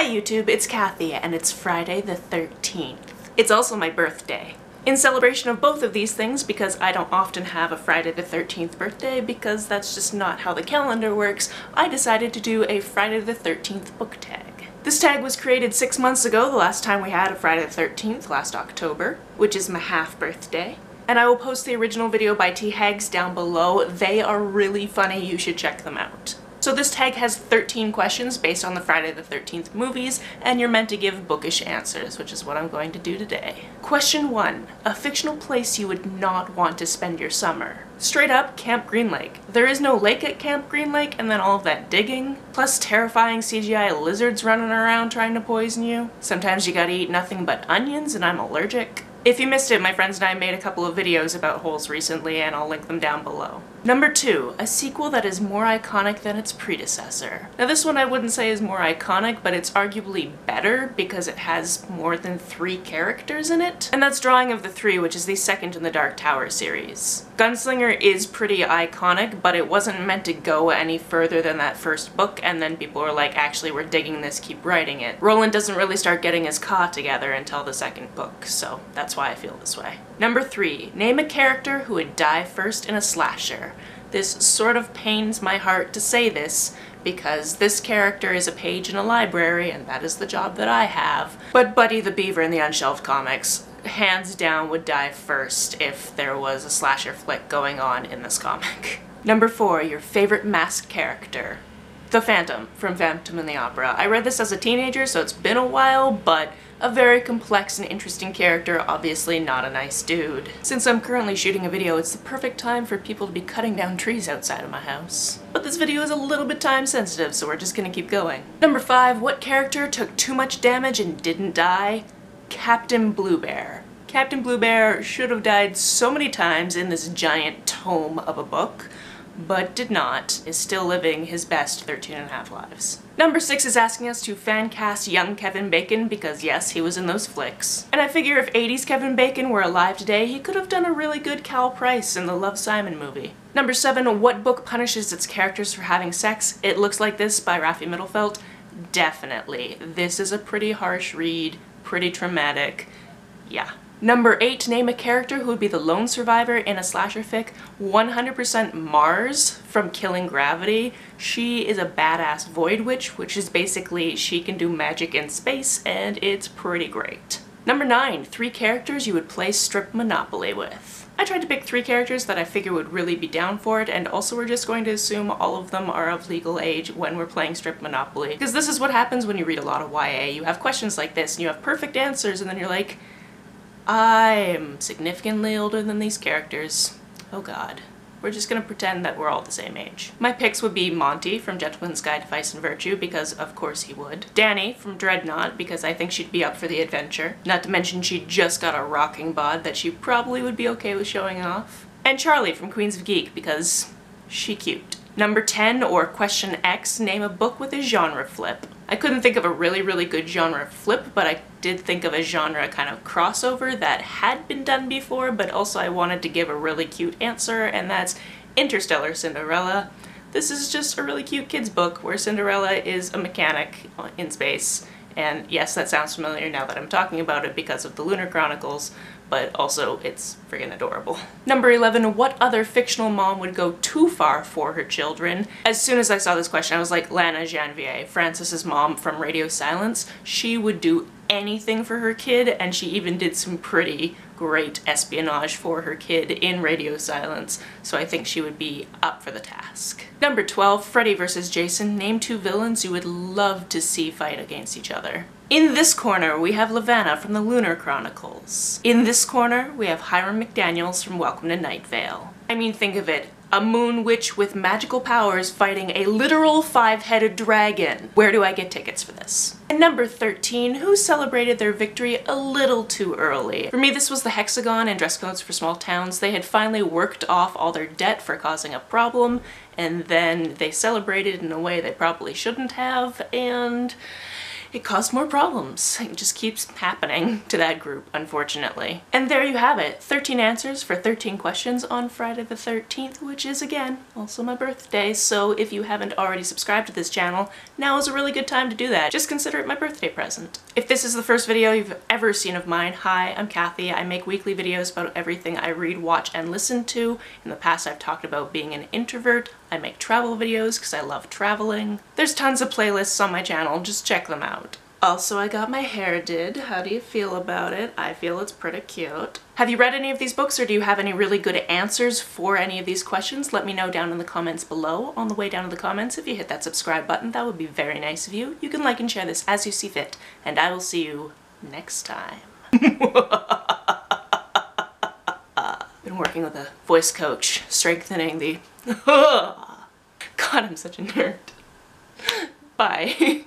Hi YouTube, it's Kathy, and it's Friday the 13th. It's also my birthday. In celebration of both of these things, because I don't often have a Friday the 13th birthday because that's just not how the calendar works, I decided to do a Friday the 13th book tag. This tag was created 6 months ago, the last time we had a Friday the 13th, last October, which is my half birthday. And I will post the original video by Hags down below. They are really funny, you should check them out. So this tag has 13 questions based on the Friday the 13th movies, and you're meant to give bookish answers, which is what I'm going to do today. Question 1. A fictional place you would not want to spend your summer. Straight up, Camp Green Lake. There is no lake at Camp Green Lake, and then all of that digging, plus terrifying CGI lizards running around trying to poison you. Sometimes you gotta eat nothing but onions, and I'm allergic. If you missed it, my friends and I made a couple of videos about holes recently, and I'll link them down below. Number 2, a sequel that is more iconic than its predecessor. Now this one I wouldn't say is more iconic, but it's arguably better because it has more than 3 characters in it. And that's Drawing of the Three, which is the second in the Dark Tower series. Gunslinger is pretty iconic, but it wasn't meant to go any further than that first book, and then people were like, actually we're digging this, keep writing it. Roland doesn't really start getting his ka together until the second book, so that's why I feel this way. Number 3, name a character who would die first in a slasher. This sort of pains my heart to say this, because this character is a page in a library, and that is the job that I have. But Buddy the Beaver in the Unshelved comics, hands down, would die first if there was a slasher flick going on in this comic. Number 4, your favorite masked character. The Phantom from Phantom in the Opera. I read this as a teenager, so it's been a while, but a very complex and interesting character, obviously not a nice dude. Since I'm currently shooting a video, it's the perfect time for people to be cutting down trees outside of my house. But this video is a little bit time sensitive, so we're just gonna keep going. Number 5, what character took too much damage and didn't die? Captain Bluebear. Captain Bluebear should have died so many times in this giant tome of a book, but did not, is still living his best 13.5 lives. Number 6 is asking us to fan cast young Kevin Bacon because yes, he was in those flicks. And I figure if 80s Kevin Bacon were alive today, he could have done a really good Cal Price in the Love, Simon movie. Number 7, what book punishes its characters for having sex? It Looks Like This by Rafi Mittelfeld. Definitely. This is a pretty harsh read, pretty traumatic. Yeah. Number 8, name a character who would be the lone survivor in a slasher fic. 100% Mars from Killing Gravity. She is a badass void witch, which is basically she can do magic in space, and it's pretty great. Number 9, 3 characters you would play strip Monopoly with. I tried to pick 3 characters that I figure would really be down for it, and also we're just going to assume all of them are of legal age when we're playing strip Monopoly. Because this is what happens when you read a lot of YA. You have questions like this, and you have perfect answers, and then you're like, I'm significantly older than these characters. Oh god. We're just gonna pretend that we're all the same age. My picks would be Monty from Gentleman's Guide to Vice and Virtue, because of course he would. Danny from Dreadnought, because I think she'd be up for the adventure. Not to mention she just got a rocking bod that she probably would be okay with showing off. And Charlie from Queens of Geek, because she cute. Number 10, or question X, name a book with a genre flip. I couldn't think of a really good genre flip, but I did think of a genre kind of crossover that had been done before, but also I wanted to give a really cute answer, and that's Interstellar Cinderella. This is just a really cute kid's book where Cinderella is a mechanic in space. And yes, that sounds familiar now that I'm talking about it because of the Lunar Chronicles, but also it's friggin' adorable. Number 11, what other fictional mom would go too far for her children? As soon as I saw this question, I was like, Lana Janvier, Francis's mom from Radio Silence. She would do anything for her kid, and she even did some pretty great espionage for her kid in Radio Silence, so I think she would be up for the task. Number 12, Freddy vs. Jason. Name 2 villains you would love to see fight against each other. In this corner, we have Lavanna from the Lunar Chronicles. In this corner, we have Hiram McDaniels from Welcome to Night Vale. I mean, think of it. A moon witch with magical powers fighting a literal 5-headed dragon. Where do I get tickets for this? And number 13, who celebrated their victory a little too early? For me, this was the Hexagon and Dress Codes for Small Towns. They had finally worked off all their debt for causing a problem, and then they celebrated in a way they probably shouldn't have, and it caused more problems. It just keeps happening to that group, unfortunately. And there you have it, 13 answers for 13 questions on Friday the 13th, which is, again, also my birthday. So if you haven't already subscribed to this channel, now is a really good time to do that. Just consider it my birthday present. If this is the first video you've ever seen of mine, hi, I'm Kathy. I make weekly videos about everything I read, watch, and listen to. In the past, I've talked about being an introvert. I make travel videos because I love traveling. There's tons of playlists on my channel, just check them out. Also, I got my hair did. How do you feel about it? I feel it's pretty cute. Have you read any of these books, or do you have any really good answers for any of these questions? Let me know down in the comments below. On the way down to the comments, if you hit that subscribe button, that would be very nice of you. You can like and share this as you see fit, and I will see you next time. Been working with a voice coach, strengthening the God, I'm such a nerd. Bye.